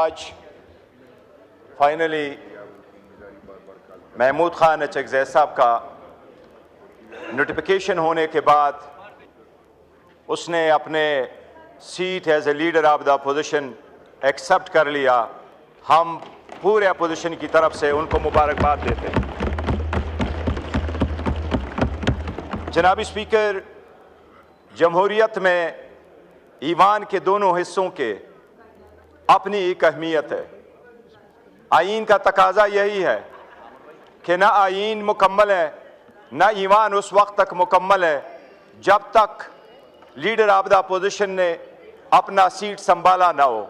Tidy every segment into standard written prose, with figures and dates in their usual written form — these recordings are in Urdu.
آج فائنلی محمود خان اچکزئی صاحب کا نوٹیفیکیشن ہونے کے بعد اس نے اپنے seat as a leader of the opposition accept کر لیا. ہم پورے اپوزیشن کی طرف سے ان کو مبارکباد دیتے ہیں. جناب اسپیکر، جمہوریت میں ایوان کے دونوں حصوں کے اپنی ایک اہمیت ہے. آئین کا تقاضا یہی ہے کہ نہ آئین مکمل ہے نہ ایوان اس وقت تک مکمل ہے جب تک لیڈر آف دا اپوزیشن نے اپنا سیٹ سنبھالا نہ ہو.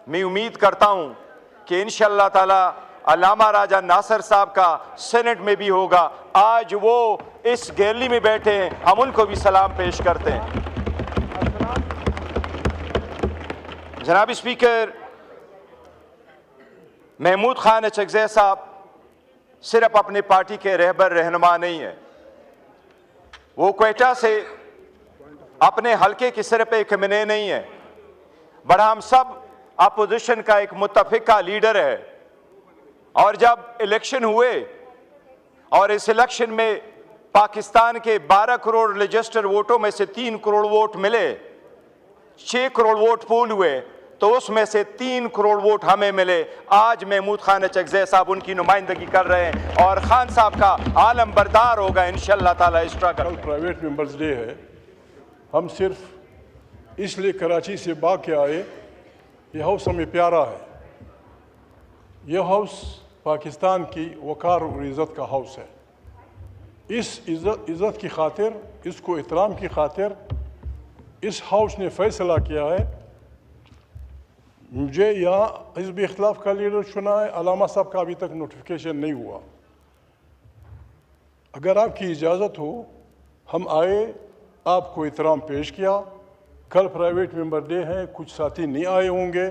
میں امید کرتا ہوں کہ انشاءاللہ تعالی علامہ راجہ ناصر صاحب کا سینٹ میں بھی ہوگا. آج وہ اس گیلری میں بیٹھے ہیں، ہم ان کو بھی سلام پیش کرتے ہیں. جناب اسپیکر، محمود خان اچکزئی صاحب صرف اپنی پارٹی کے رہبر رہنما نہیں ہیں، وہ کوئٹہ سے اپنے حلقے کی صرف ایک امینے نہیں ہے، بڑا ہم سب اپوزیشن کا ایک متفقہ لیڈر ہے. اور جب الیکشن ہوئے اور اس الیکشن میں پاکستان کے 12 کروڑ رجسٹر ووٹوں میں سے 3 کروڑ ووٹ ملے، 6 کروڑ ووٹ پول ہوئے، تو اس میں سے 3 کروڑ ووٹ ہمیں ملے. آج محمود خان اچکزئی صاحب ان کی نمائندگی کر رہے ہیں اور خان صاحب کا عالم بردار ہوگا انشاءاللہ تعالی. کل پرائیویٹ ممبرز ڈے ہے. ہم صرف اس لیے کراچی سے بھاگ کے آئے، یہ ہاؤس ہمیں پیارا ہے. یہ ہاؤس پاکستان کی وقار اور عزت کا ہاؤس ہے. اس عزت کی خاطر، اس کو احترام کی خاطر اس ہاؤس نے فیصلہ کیا ہے مجھے یہاں حزب اختلاف کا لیڈر چنا ہے. علامہ صاحب کا ابھی تک نوٹیفیکیشن نہیں ہوا. اگر آپ کی اجازت ہو ہم آئے، آپ کو احترام پیش کیا. کل پرائیویٹ ممبر ڈے ہیں، کچھ ساتھی نہیں آئے ہوں گے.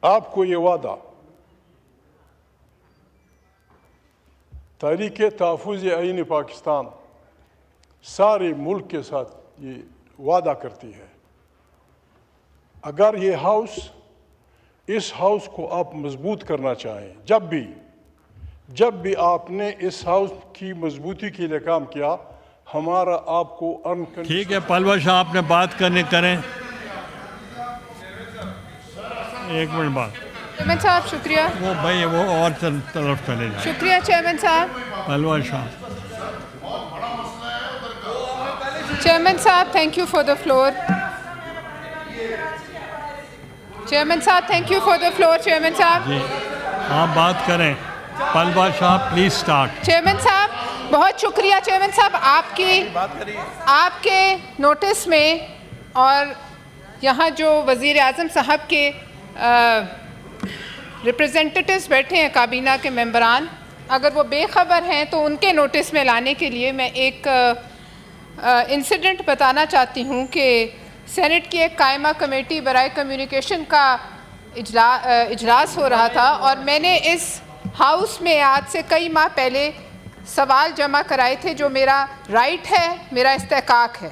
آپ کو یہ وعدہ تحریک تحفظ آئین پاکستان سارے ملک کے ساتھ یہ وعدہ کرتی ہے، اگر یہ ہاؤس، اس ہاؤس کو آپ مضبوط کرنا چاہیں، جب بھی آپ نے اس ہاؤس کی مضبوطی کے لیے کام کیا، ہمارا آپ کو ٹھیک ہے پلوا شاہ، آپ نے بات کریں. ایک منٹ بعد چیئرمین صاحب شکریہ. وہ بھائی وہ اور طرف چلے جائیں. شکریہ چیئرمین صاحب. پلوا شاہ. چیئرمین صاحب thank you for the floor. Chairman صاحب thank you for the floor. Chairman صاحب جی آپ بات کریں. Palwa Shah please start. Chairman صاحب بہت شکریہ. چیئرمین صاحب آپ کے نوٹس میں اور یہاں جو وزیر اعظم صاحب کے ریپریزنٹیٹیوز بیٹھے ہیں، کابینہ کے ممبران، اگر وہ بے خبر ہیں تو ان کے نوٹس میں لانے کے لیے میں ایک انسیڈنٹ بتانا چاہتی ہوں کہ سینٹ کی ایک قائمہ کمیٹی برائے کمیونیکیشن کا اجلاس ہو رہا تھا اور میں نے اس ہاؤس میں آج سے کئی ماہ پہلے سوال جمع کرائے تھے جو میرا رائٹ ہے، میرا استحقاق ہے.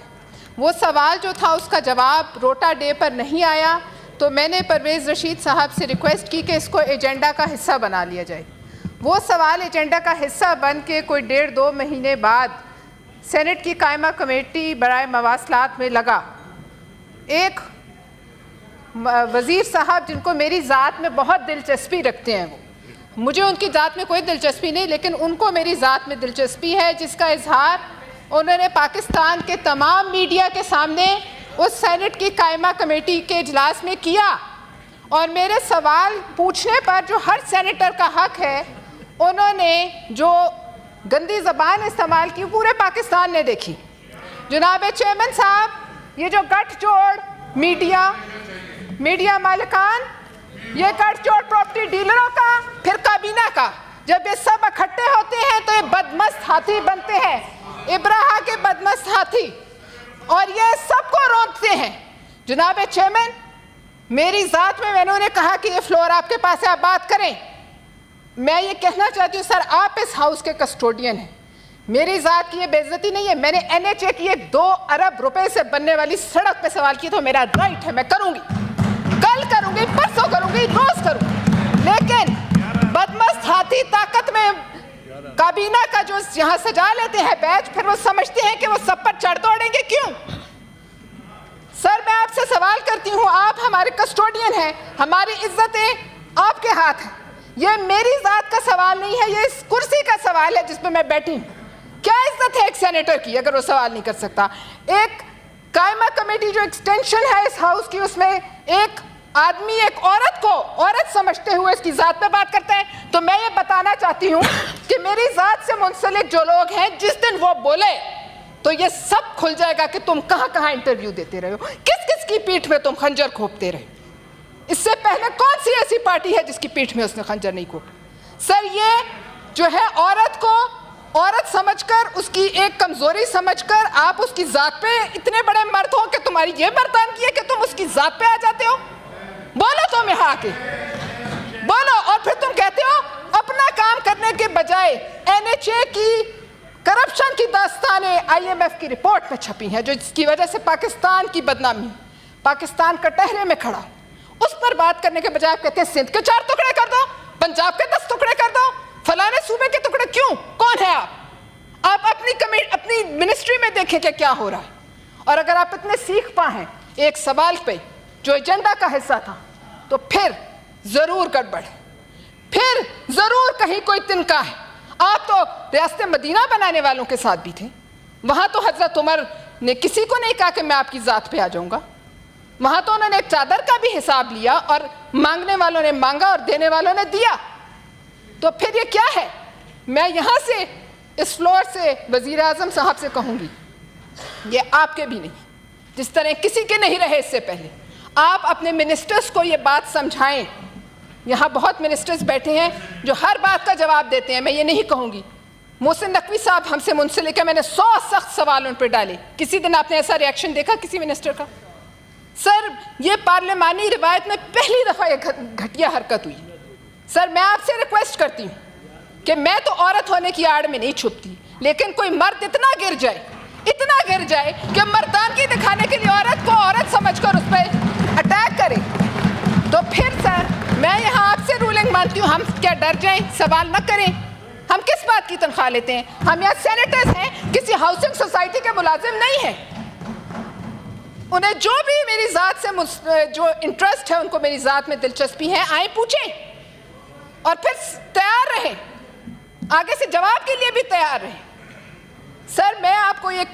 وہ سوال جو تھا اس کا جواب روٹا ڈے پر نہیں آیا، تو میں نے پرویز رشید صاحب سے ریکویسٹ کی کہ اس کو ایجنڈا کا حصہ بنا لیا جائے. وہ سوال ایجنڈا کا حصہ بن کے کوئی 1.5-2 مہینے بعد سینٹ کی قائمہ کمیٹی برائے مواصلات میں لگا. ایک وزیر صاحب جن کو میری ذات میں بہت دلچسپی رکھتے ہیں، مجھے ان کی ذات میں کوئی دلچسپی نہیں لیکن ان کو میری ذات میں دلچسپی ہے، جس کا اظہار انہوں نے پاکستان کے تمام میڈیا کے سامنے اس سینٹ کی قائمہ کمیٹی کے اجلاس میں کیا. اور میرے سوال پوچھنے پر جو ہر سینیٹر کا حق ہے، انہوں نے جو گندی زبان استعمال کی پورے پاکستان نے دیکھی. جناب چیئرمین صاحب، یہ جو گٹھ جوڑ میڈیا مالکان، یہ گٹھ جوڑ پراپرٹی ڈیلروں کا، پھر کابینہ کا، جب یہ سب اکٹھے ہوتے ہیں تو یہ بدمست ہاتھی بنتے ہیں، ابراہا کے بدمست ہاتھی، اور یہ سب کو روکتے ہیں. جناب چیئرمین، میری ذات میں انہوں نے کہا کہ یہ فلور آپ کے پاس ہے، آپ بات کریں. میں یہ کہنا چاہتی ہوں سر، آپ اس ہاؤس کے کسٹوڈین ہیں، میری ذات کی یہ بے عزتی نہیں ہے. میں نے NHA کی ایک 2 ارب روپے سے بننے والی سڑک پہ سوال کی تو میرا رائٹ ہے، میں کروں گی، کل کروں گی. کابینہ کا جو یہاں سجا لیتے ہیں بیچ، پھر وہ سمجھتے ہیں کہ وہ سب پر چڑھ دوڑیں گے. کیوں؟ سر میں آپ سے سوال کرتی ہوں، آپ ہمارے کسٹوڈین ہیں، ہماری عزتیں آپ کے ہاتھ ہیں. یہ میری ذات کا سوال نہیں ہے، یہ اس کرسی کا سوال ہے جس پہ میں بیٹھی ہوں. کیا عزت ہے ایک سینیٹر کی اگر وہ سوال نہیں کر سکتا؟ ایک قائمہ کمیٹی جو ایکسٹینشن ہے اس ہاؤس کی، اس میں ایک آدمی ایک عورت کو عورت سمجھتے ہوئے اس کی ذات پہ بات کرتا ہے. تو میں یہ بتانا چاہتی ہوں کہ میری ذات سے منسلک جو لوگ ہیں، جس دن وہ بولے تو یہ سب کھل جائے گا کہ تم کہاں کہاں انٹرویو دیتے رہے ہو، کس کس کی پیٹھ میں تم خنجر کھوپتے رہے. اس سے پہلے کون سی ایسی پارٹی ہے جس کی پیٹھ میں اس نے خنجر نہیں کھوپا؟ سر یہ جو ہے عورت کو عورت سمجھ کر، اس کی ایک کمزوری سمجھ کر آپ اس کی ذات پہ اتنے بڑے مرد ہو کہ تمہاری یہ مردانگی ہے کہ تم اس کی ذات پہ آ جاتے ہو. بولو تم یہاں آ کے بولو. اور پھر تم کہتے ہو اپنا کام کرنے کے بجائے NHA کی کرپشن کی داستانیں IMF کی رپورٹ میں چھپی ہیں، جو جس کی وجہ سے پاکستان کی بدنامی، پاکستان کٹہرے میں کھڑا، اس پر بات کرنے کے بجائے آپ کہتے ہیں سندھ کے 4 ٹکڑے کر دو، پنجاب کے 10 ٹکڑے کر دو، فلانے صوبے کے ٹکڑے. کیوں؟ کون ہے آپ اپنی منسٹری میں دیکھیں کہ کیا ہو رہا ہے. اور اگر آپ اتنے سیکھ پائیں ایک سوال پہ جو ایجنڈا کا حصہ تھا، تو پھر ضرور گڑبڑ ہے، پھر ضرور کہیں کوئی تنکا ہے. آپ تو ریاست مدینہ بنانے والوں کے ساتھ بھی تھے، وہاں تو حضرت عمر نے کسی کو نہیں کہا کہ میں آپ کی ذات پہ آ جاؤں گا. وہاں تو انہوں نے ایک چادر کا بھی حساب لیا، اور مانگنے والوں نے مانگا اور دینے والوں نے دیا. تو پھر یہ کیا ہے؟ میں یہاں سے اس فلور سے وزیر اعظم صاحب سے کہوں گی، یہ آپ کے بھی نہیں، جس طرح کسی کے نہیں رہے اس سے پہلے. آپ اپنے منسٹرز کو یہ بات سمجھائیں. یہاں بہت منسٹرز بیٹھے ہیں جو ہر بات کا جواب دیتے ہیں. میں یہ نہیں کہوں گی. محسن نقوی صاحب ہم سے منسلک ہے، میں نے 100 سخت سوال ان پہ ڈالے. کسی دن آپ نے ایسا ریئیکشن دیکھا کسی منسٹر کا؟ سر یہ پارلیمانی روایت میں پہلی دفعہ یہ گھٹیا حرکت ہوئی. سر میں آپ سے ریکویسٹ کرتی ہوں کہ میں تو عورت ہونے کی آڑ میں نہیں چھپتی، لیکن کوئی مرد اتنا گر جائے کہ مردانگی دکھانے کے لیے عورت کو عورت سمجھ کر اس پہ اٹیک کرے، تو پھر سر میں یہاں آپ سے رولنگ مانتی ہوں. ہم کیا ڈر جائیں؟ سوال نہ کریں. ہم کس بات کی تنخواہ لیتے ہیں؟ ہم یہاں سینیٹرز ہیں، کسی ہاؤسنگ سوسائٹی کے ملازم نہیں ہیں. انہیں جو بھی میری ذات سے جو انٹرسٹ ہے، ان کو میری ذات میں دلچسپی ہے، آئیں پوچھیں، اور پھر تیار رہیں، آگے سے جواب کے لیے بھی تیار رہیں. سر میں آپ کو یہ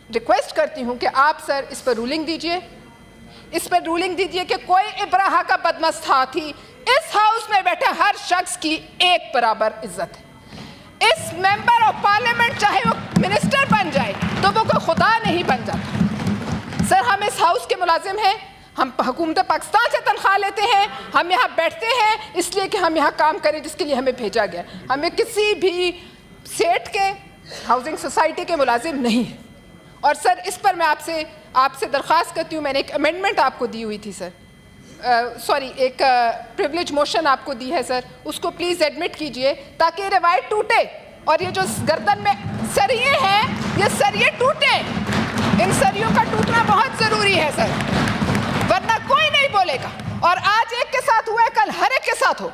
ریکویسٹ کرتی ہوں کہ آپ سر اس پر رولنگ دیجئے کہ کوئی ابراہ کا بدمست ہاتھی، اس ہاؤس میں بیٹھے ہر شخص کی ایک برابر عزت ہے. اس ممبر آف پارلیمنٹ چاہے وہ منسٹر بن جائے تو وہ کوئی خدا نہیں بن جاتا. سر ہم اس ہاؤس کے ملازم ہیں، ہم حکومت پاکستان سے تنخواہ لیتے ہیں، ہم یہاں بیٹھتے ہیں اس لیے کہ ہم یہاں کام کریں جس کے لیے ہمیں بھیجا گیا. ہمیں کسی بھی سیٹ کے ہاؤسنگ سوسائٹی کے ملازم نہیں ہیں. اور سر اس پر میں آپ سے درخواست کرتی ہوں، میں نے ایک امینڈمنٹ آپ کو دی ہوئی تھی سر، ایک پریویلیج موشن آپ کو دی ہے سر، اس کو پلیز ایڈمٹ کیجئے تاکہ یہ روایت ٹوٹے. اور یہ جو گردن میں سریے ہیں، یہ سریے ٹوٹیں. ان سریوں کا ٹوٹنا بہت ضروری ہے سر، ورنہ کوئی نہیں بولے گا. اور آج ایک کے ساتھ ہوا ہے، کل ہر ایک کے ساتھ ہو.